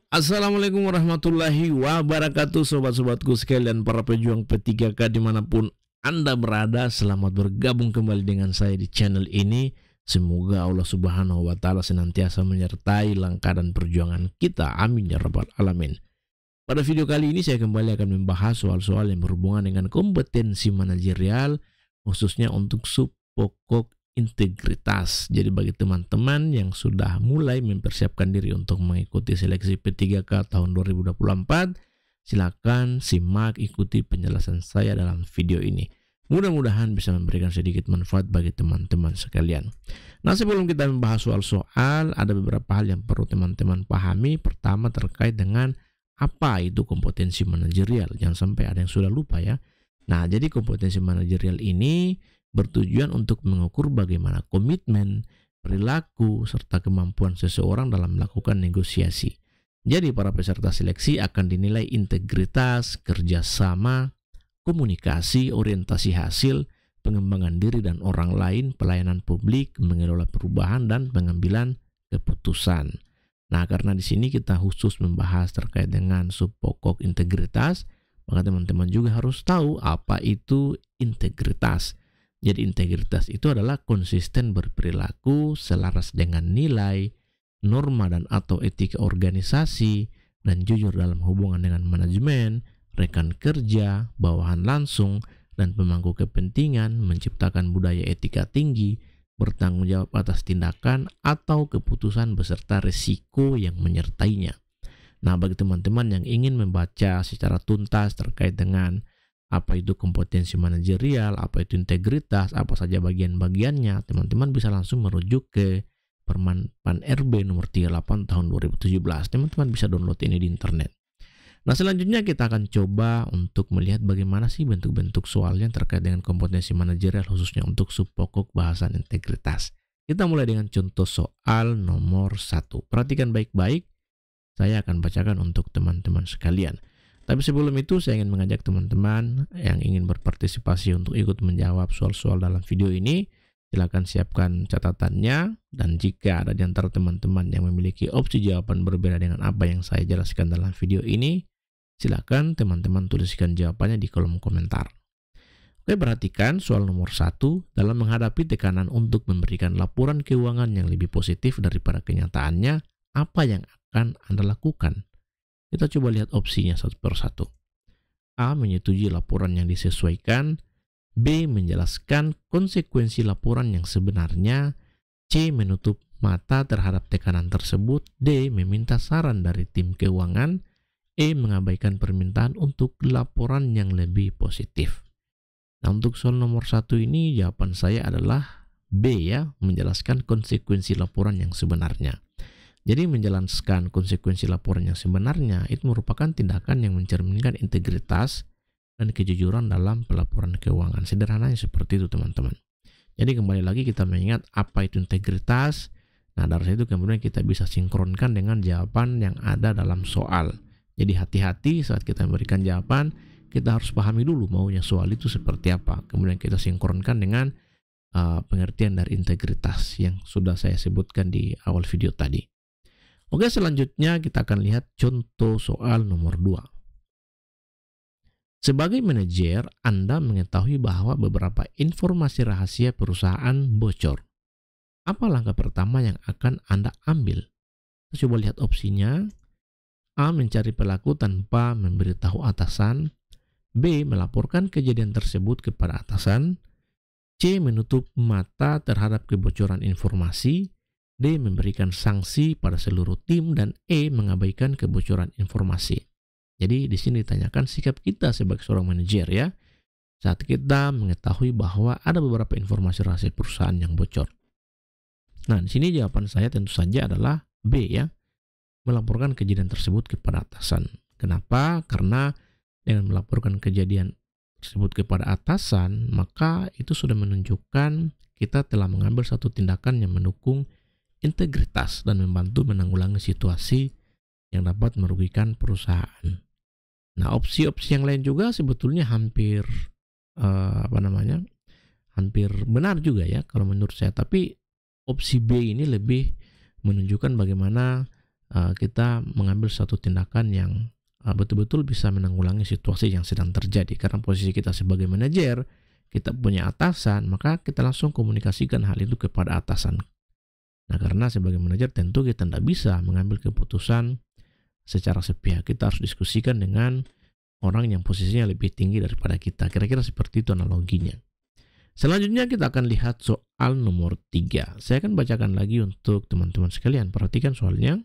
Assalamualaikum warahmatullahi wabarakatuh, sobat-sobatku sekalian, para pejuang P3K dimanapun Anda berada. Selamat bergabung kembali dengan saya di channel ini. Semoga Allah Subhanahu wa Ta'ala senantiasa menyertai langkah dan perjuangan kita. Amin ya Rabbal Alamin. Pada video kali ini saya kembali akan membahas soal-soal yang berhubungan dengan kompetensi manajerial, khususnya untuk sub pokok integritas. Jadi bagi teman-teman yang sudah mulai mempersiapkan diri untuk mengikuti seleksi P3K tahun 2024, silakan simak, ikuti penjelasan saya dalam video ini. Mudah-mudahan bisa memberikan sedikit manfaat bagi teman-teman sekalian. Nah, sebelum kita membahas soal-soal, ada beberapa hal yang perlu teman-teman pahami. Pertama, terkait dengan apa itu kompetensi manajerial. Jangan sampai ada yang sudah lupa ya. Nah, jadi kompetensi manajerial ini bertujuan untuk mengukur bagaimana komitmen, perilaku, serta kemampuan seseorang dalam melakukan negosiasi. Jadi para peserta seleksi akan dinilai integritas, kerjasama, komunikasi, orientasi hasil, pengembangan diri dan orang lain, pelayanan publik, mengelola perubahan, dan pengambilan keputusan. Nah, karena di sini kita khusus membahas terkait dengan sub pokok integritas, maka teman-teman juga harus tahu apa itu integritas. Jadi integritas itu adalah konsisten berperilaku selaras dengan nilai, norma dan atau etika organisasi, dan jujur dalam hubungan dengan manajemen, rekan kerja, bawahan langsung, dan pemangku kepentingan, menciptakan budaya etika tinggi, bertanggung jawab atas tindakan atau keputusan beserta resiko yang menyertainya. Nah, bagi teman-teman yang ingin membaca secara tuntas terkait dengan apa itu kompetensi manajerial, apa itu integritas, apa saja bagian-bagiannya, teman-teman bisa langsung merujuk ke Permen PAN RB nomor 38 tahun 2017. Teman-teman bisa download ini di internet. Nah, selanjutnya kita akan coba untuk melihat bagaimana sih bentuk-bentuk soalnya terkait dengan kompetensi manajerial, khususnya untuk sub pokok bahasan integritas. Kita mulai dengan contoh soal nomor 1. Perhatikan baik-baik, saya akan bacakan untuk teman-teman sekalian. Tapi sebelum itu saya ingin mengajak teman-teman yang ingin berpartisipasi untuk ikut menjawab soal-soal dalam video ini. Silakan siapkan catatannya, dan jika ada di antara teman-teman yang memiliki opsi jawaban berbeda dengan apa yang saya jelaskan dalam video ini, silakan teman-teman tuliskan jawabannya di kolom komentar. Oke, perhatikan soal nomor 1. Dalam menghadapi tekanan untuk memberikan laporan keuangan yang lebih positif daripada kenyataannya, apa yang akan Anda lakukan? Kita coba lihat opsinya satu persatu. A. Menyetujui laporan yang disesuaikan. B. Menjelaskan konsekuensi laporan yang sebenarnya. C. Menutup mata terhadap tekanan tersebut. D. Meminta saran dari tim keuangan. E. Mengabaikan permintaan untuk laporan yang lebih positif. Nah, untuk soal nomor 1 ini jawaban saya adalah B ya, menjelaskan konsekuensi laporan yang sebenarnya. Jadi menjelaskan konsekuensi laporan yang sebenarnya itu merupakan tindakan yang mencerminkan integritas dan kejujuran dalam pelaporan keuangan. Sederhananya seperti itu, teman-teman. Jadi kembali lagi kita mengingat apa itu integritas. Nah, dari situ kemudian kita bisa sinkronkan dengan jawaban yang ada dalam soal. Jadi hati-hati saat kita memberikan jawaban, kita harus pahami dulu maunya soal itu seperti apa. Kemudian kita sinkronkan dengan pengertian dari integritas yang sudah saya sebutkan di awal video tadi. Oke, selanjutnya kita akan lihat contoh soal nomor 2. Sebagai manajer, Anda mengetahui bahwa beberapa informasi rahasia perusahaan bocor. Apa langkah pertama yang akan Anda ambil? Kita coba lihat opsinya. A. Mencari pelaku tanpa memberitahu atasan. B. Melaporkan kejadian tersebut kepada atasan. C. Menutup mata terhadap kebocoran informasi. D. Memberikan sanksi pada seluruh tim, dan E. Mengabaikan kebocoran informasi. Jadi di sini ditanyakan sikap kita sebagai seorang manajer ya, saat kita mengetahui bahwa ada beberapa informasi rahasia perusahaan yang bocor. Nah, di sini jawaban saya tentu saja adalah B ya, melaporkan kejadian tersebut kepada atasan. Kenapa? Karena dengan melaporkan kejadian tersebut kepada atasan, maka itu sudah menunjukkan kita telah mengambil satu tindakan yang mendukung integritas dan membantu menanggulangi situasi yang dapat merugikan perusahaan. Nah, opsi-opsi yang lain juga sebetulnya hampir hampir benar juga ya kalau menurut saya. Tapi opsi B ini lebih menunjukkan bagaimana kita mengambil satu tindakan yang betul-betul bisa menanggulangi situasi yang sedang terjadi. Karena posisi kita sebagai manajer, kita punya atasan, maka kita langsung komunikasikan hal itu kepada atasan. Nah, karena sebagai manajer tentu kita tidak bisa mengambil keputusan secara sepihak. Kita harus diskusikan dengan orang yang posisinya lebih tinggi daripada kita. Kira-kira seperti itu analoginya. Selanjutnya kita akan lihat soal nomor 3. Saya akan bacakan lagi untuk teman-teman sekalian. Perhatikan soalnya.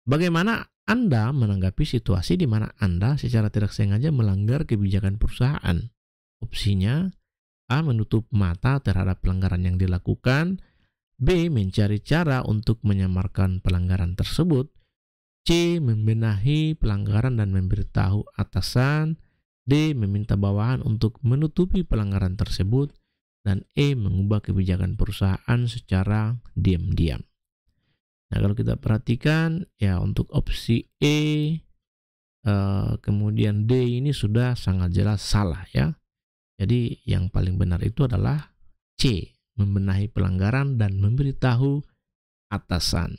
Bagaimana Anda menanggapi situasi di mana Anda secara tidak sengaja melanggar kebijakan perusahaan? Opsinya, A. Menutup mata terhadap pelanggaran yang dilakukan. B. Mencari cara untuk menyamarkan pelanggaran tersebut. C. Membenahi pelanggaran dan memberitahu atasan. D. Meminta bawahan untuk menutupi pelanggaran tersebut. Dan E. Mengubah kebijakan perusahaan secara diam-diam. Nah, kalau kita perhatikan, ya untuk opsi E, kemudian D ini sudah sangat jelas salah ya. Jadi yang paling benar itu adalah C. Membenahi pelanggaran dan memberitahu atasan.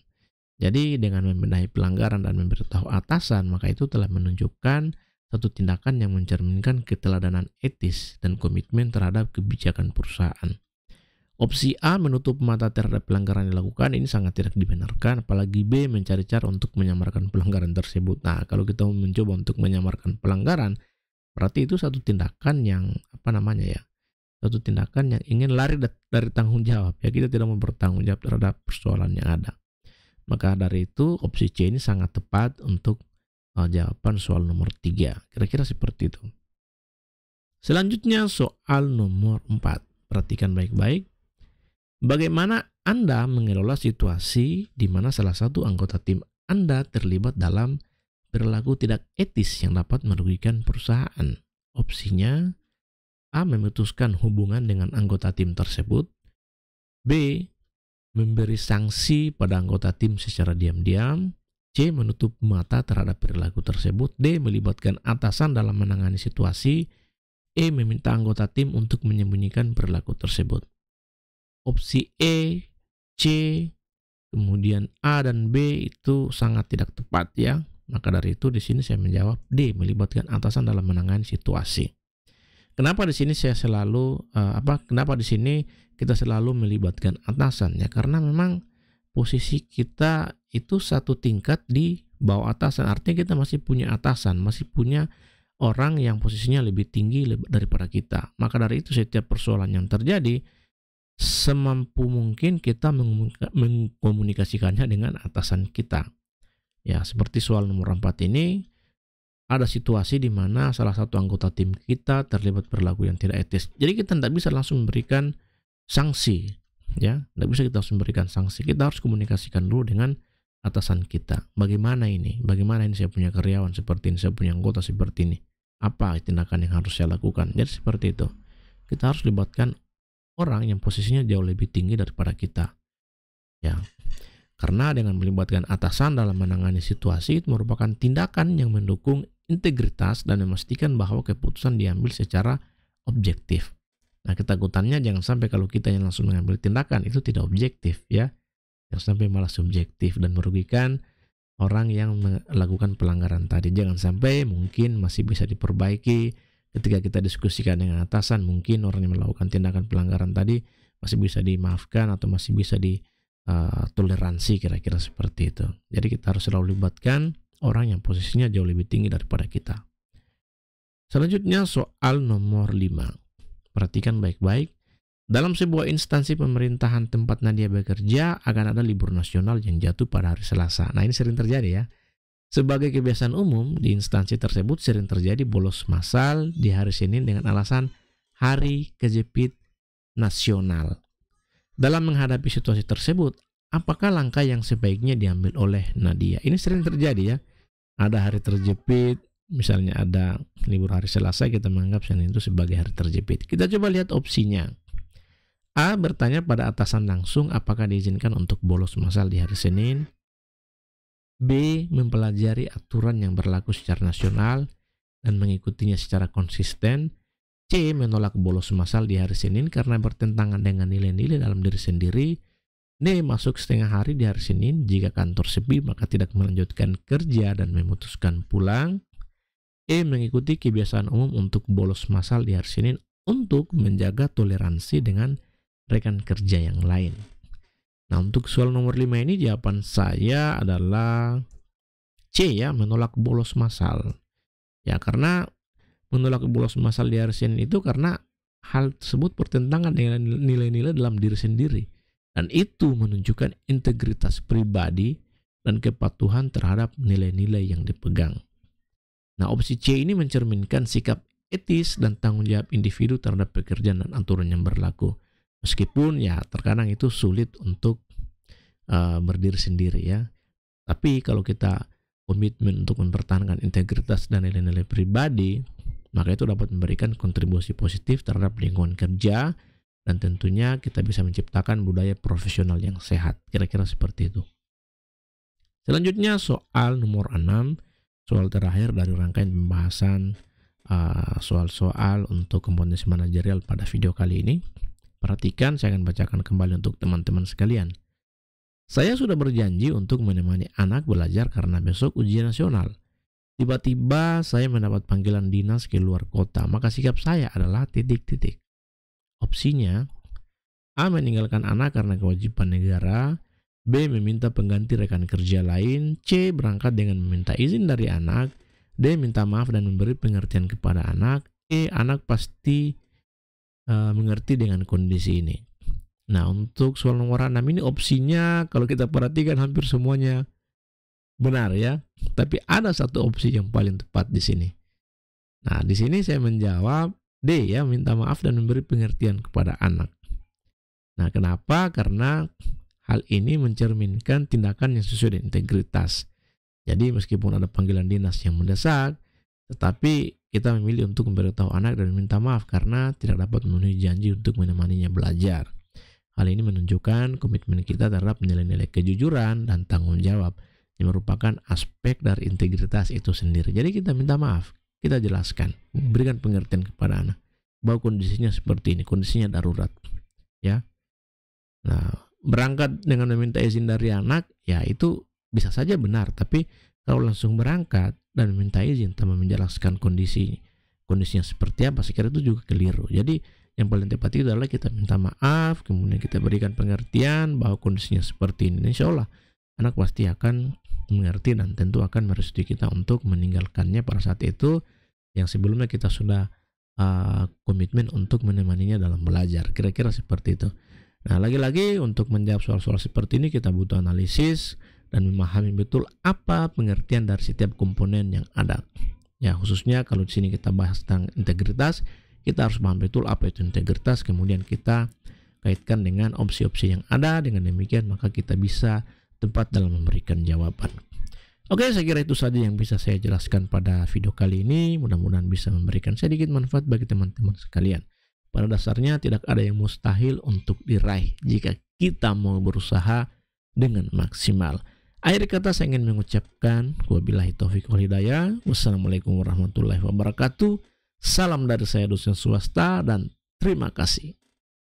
Jadi dengan membenahi pelanggaran dan memberitahu atasan, maka itu telah menunjukkan satu tindakan yang mencerminkan keteladanan etis dan komitmen terhadap kebijakan perusahaan. Opsi A, menutup mata terhadap pelanggaran yang dilakukan, ini sangat tidak dibenarkan. Apalagi B, mencari cara untuk menyamarkan pelanggaran tersebut. Nah, kalau kita mencoba untuk menyamarkan pelanggaran, berarti itu satu tindakan yang satu tindakan yang ingin lari dari tanggung jawab ya. Kita tidak mau bertanggung jawab terhadap persoalan yang ada. Maka dari itu opsi C ini sangat tepat untuk jawaban soal nomor 3. Kira-kira seperti itu. Selanjutnya soal nomor 4. Perhatikan baik-baik. Bagaimana Anda mengelola situasi di mana salah satu anggota tim Anda terlibat dalam perilaku tidak etis yang dapat merugikan perusahaan? Opsinya, A. Memutuskan hubungan dengan anggota tim tersebut. B. Memberi sanksi pada anggota tim secara diam-diam. C. Menutup mata terhadap perilaku tersebut. D. Melibatkan atasan dalam menangani situasi. E. Meminta anggota tim untuk menyembunyikan perilaku tersebut. Opsi E, C, kemudian A dan B itu sangat tidak tepat ya. Maka dari itu di sini saya menjawab D. Melibatkan atasan dalam menangani situasi. Kenapa di sini kenapa di sini kita selalu melibatkan atasan ya? Karena memang posisi kita itu satu tingkat di bawah atasan. Artinya kita masih punya atasan, masih punya orang yang posisinya lebih tinggi daripada kita. Maka dari itu setiap persoalan yang terjadi, semampu mungkin kita mengkomunikasikannya dengan atasan kita. Ya, seperti soal nomor 4 ini, ada situasi di mana salah satu anggota tim kita terlibat perilaku yang tidak etis. Jadi kita tidak bisa langsung memberikan sanksi, ya, tidak bisa kita langsung memberikan sanksi. Kita harus komunikasikan dulu dengan atasan kita. Bagaimana ini? Bagaimana ini saya punya karyawan seperti ini, saya punya anggota seperti ini. Apa tindakan yang harus saya lakukan? Jadi seperti itu. Kita harus libatkan orang yang posisinya jauh lebih tinggi daripada kita. Ya. Karena dengan melibatkan atasan dalam menangani situasi itu merupakan tindakan yang mendukung integritas dan memastikan bahwa keputusan diambil secara objektif. Nah, ketakutannya jangan sampai kalau kita yang langsung mengambil tindakan itu tidak objektif ya. Jangan sampai malah subjektif dan merugikan orang yang melakukan pelanggaran tadi. Jangan sampai mungkin masih bisa diperbaiki ketika kita diskusikan dengan atasan, mungkin orang yang melakukan tindakan pelanggaran tadi masih bisa dimaafkan atau masih bisa toleransi, kira-kira seperti itu. Jadi kita harus selalu libatkan orang yang posisinya jauh lebih tinggi daripada kita. Selanjutnya soal nomor 5. Perhatikan baik-baik. Dalam sebuah instansi pemerintahan tempat Nadia bekerja akan ada libur nasional yang jatuh pada hari Selasa. Nah, ini sering terjadi ya. Sebagai kebiasaan umum di instansi tersebut sering terjadi bolos massal di hari Senin dengan alasan hari kejepit nasional. Dalam menghadapi situasi tersebut, apakah langkah yang sebaiknya diambil oleh Nadia? Ini sering terjadi ya. Ada hari terjepit, misalnya ada libur hari Selasa, kita menganggap Senin itu sebagai hari terjepit. Kita coba lihat opsinya. A. Bertanya pada atasan langsung apakah diizinkan untuk bolos massal di hari Senin. B. Mempelajari aturan yang berlaku secara nasional dan mengikutinya secara konsisten. C. Menolak bolos massal di hari Senin karena bertentangan dengan nilai-nilai dalam diri sendiri. D. Masuk setengah hari di hari Senin. Jika kantor sepi maka tidak melanjutkan kerja dan memutuskan pulang. E. Mengikuti kebiasaan umum untuk bolos massal di hari Senin untuk menjaga toleransi dengan rekan kerja yang lain. Nah, untuk soal nomor 5 ini jawaban saya adalah C ya, menolak bolos massal. Ya, karena menolak bolos massal di hari Senin itu karena hal tersebut bertentangan dengan nilai-nilai dalam diri sendiri. Dan itu menunjukkan integritas pribadi dan kepatuhan terhadap nilai-nilai yang dipegang. Nah, opsi C ini mencerminkan sikap etis dan tanggung jawab individu terhadap pekerjaan dan aturan yang berlaku. Meskipun ya terkadang itu sulit untuk berdiri sendiri ya. Tapi kalau kita komitmen untuk mempertahankan integritas dan nilai-nilai pribadi, maka itu dapat memberikan kontribusi positif terhadap lingkungan kerja dan tentunya kita bisa menciptakan budaya profesional yang sehat. Kira-kira seperti itu. Selanjutnya soal nomor 6, soal terakhir dari rangkaian pembahasan soal-soal untuk kompetensi manajerial pada video kali ini. Perhatikan, saya akan bacakan kembali untuk teman-teman sekalian. Saya sudah berjanji untuk menemani anak belajar karena besok ujian nasional. Tiba-tiba saya mendapat panggilan dinas ke luar kota, maka sikap saya adalah titik-titik. Opsinya, A. Meninggalkan anak karena kewajiban negara. B. Meminta pengganti rekan kerja lain. C. Berangkat dengan meminta izin dari anak. D. Minta maaf dan memberi pengertian kepada anak. E. Anak pasti mengerti dengan kondisi ini. Nah, untuk soal nomor 6 ini opsinya kalau kita perhatikan hampir semuanya benar ya. Tapi ada satu opsi yang paling tepat di sini. Nah, di sini saya menjawab D ya, minta maaf dan memberi pengertian kepada anak. Nah, kenapa? Karena hal ini mencerminkan tindakan yang sesuai dengan integritas. Jadi meskipun ada panggilan dinas yang mendesak, tetapi kita memilih untuk memberitahu anak dan meminta maaf karena tidak dapat memenuhi janji untuk menemaninya belajar. Hal ini menunjukkan komitmen kita terhadap nilai-nilai kejujuran dan tanggung jawab yang merupakan aspek dari integritas itu sendiri. Jadi kita minta maaf, kita jelaskan, berikan pengertian kepada anak bahwa kondisinya seperti ini, kondisinya darurat, ya. Nah, berangkat dengan meminta izin dari anak, ya itu bisa saja benar, tapi kalau langsung berangkat dan meminta izin tanpa menjelaskan kondisinya seperti apa, saya kira itu juga keliru. Jadi yang paling tepat itu adalah kita minta maaf, kemudian kita berikan pengertian bahwa kondisinya seperti ini. Insya Allah anak pasti akan mengerti dan tentu akan merestui kita untuk meninggalkannya pada saat itu yang sebelumnya kita sudah komitmen untuk menemaninya dalam belajar. Kira-kira seperti itu. Nah, lagi-lagi untuk menjawab soal-soal seperti ini kita butuh analisis dan memahami betul apa pengertian dari setiap komponen yang ada. Ya, khususnya kalau di sini kita bahas tentang integritas, kita harus paham betul apa itu integritas, kemudian kita kaitkan dengan opsi-opsi yang ada. Dengan demikian maka kita bisa tepat dalam memberikan jawaban. Oke, saya kira itu saja yang bisa saya jelaskan pada video kali ini. Mudah-mudahan bisa memberikan sedikit manfaat bagi teman-teman sekalian. Pada dasarnya tidak ada yang mustahil untuk diraih jika kita mau berusaha dengan maksimal. Akhir kata saya ingin mengucapkan wabillahi taufiq wal hidayah. Wassalamualaikum warahmatullahi wabarakatuh. Salam dari saya dosen swasta dan terima kasih.